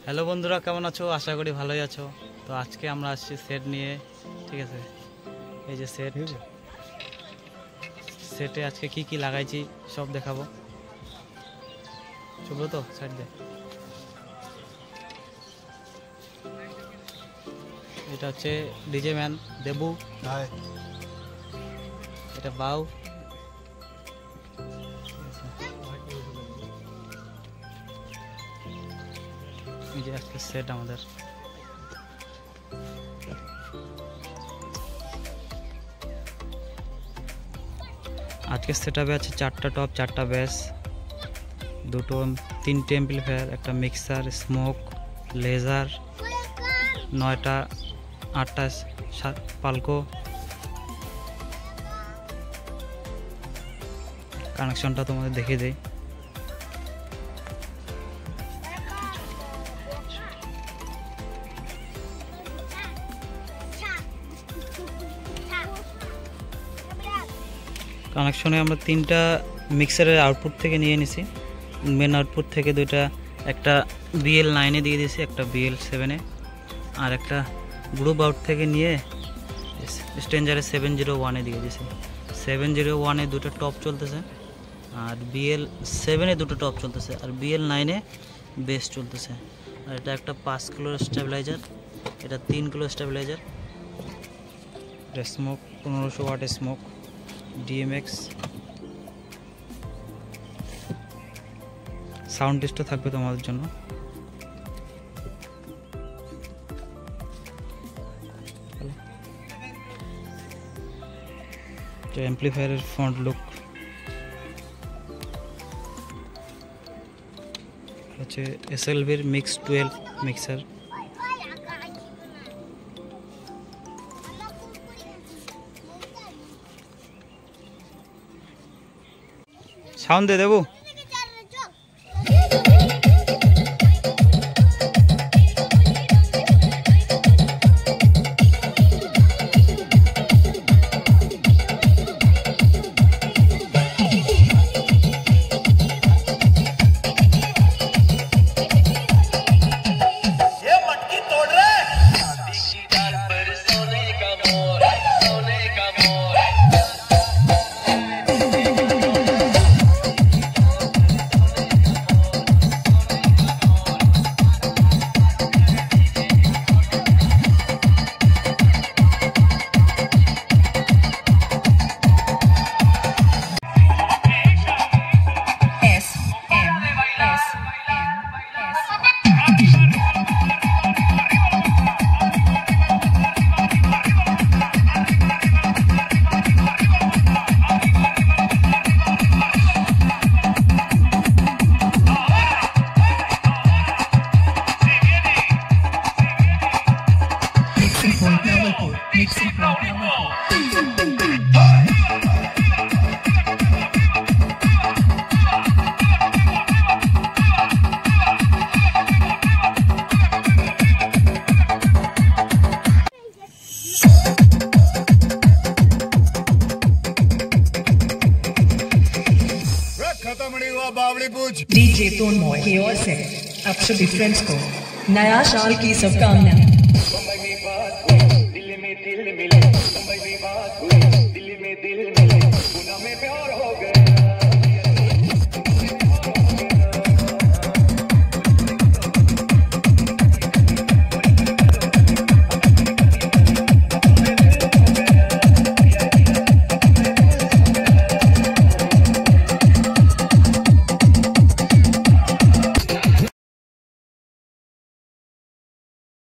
Hello বন্ধুরা, কেমন আছো? আশা করি ভালোই আছো। তো আজকে আমরা আসছি সেট নিয়ে, ঠিক আছে? এই যে সেটে আজকে কি কি লাগাইছি সব দেখাবো। সুব্রত সাইড দে। এটা হচ্ছে ডিজে ম্যান দেবু, এটা বাউ, এই যে আজকে সেট আমাদের। আজকে সেটআপে আছে 4টা টপ, 4টা বেস, 3টে এমপ্লিফায়ার, একটা মিক্সার, স্মোক, লেজার, 9টা 8টা পালকো। কানেকশনটা তোমাদের দেখিয়ে দেই। কানেকশনে আমরা 3টা মিক্সারের আউটপুট থেকে নিয়ে নিছি। মেন আউটপুট থেকে 2টা, একটা BL9-এ দিয়ে দিয়েছি, একটা BL7-এ, আর একটা গ্রুপ আউট থেকে নিয়ে স্ট্রেঞ্জারে 701-এ দিয়ে দিয়েছি। 701-এ 2টা টপ চলতেছে, আর BL7-এ 2টো টপ চলতেছে, আর BL9-এ বেস চলতেছে। আর এটা একটা 5 কিলোর স্টেবিলাইজার, এটা 3 কিলো স্টেবিলাইজার। এটা স্মোক, 1500 ওয়াটের স্মোক DMX। সাউন্ড টেস্টও থাকবে তোমাদের জন্য। এমপ্লিফায়ারের ফ্রন্ট লুক হচ্ছে SLV-র মিক্স 12 মিক্সার। সাউন্ড দিয়ে দেবো। डीजे तोनमोय की ओर से आप सभी फ्रेंड्स को नया साल की शुभकामनाएं। दिल में दिल मिले, दिल में दिल मिले, में प्यार हो गए।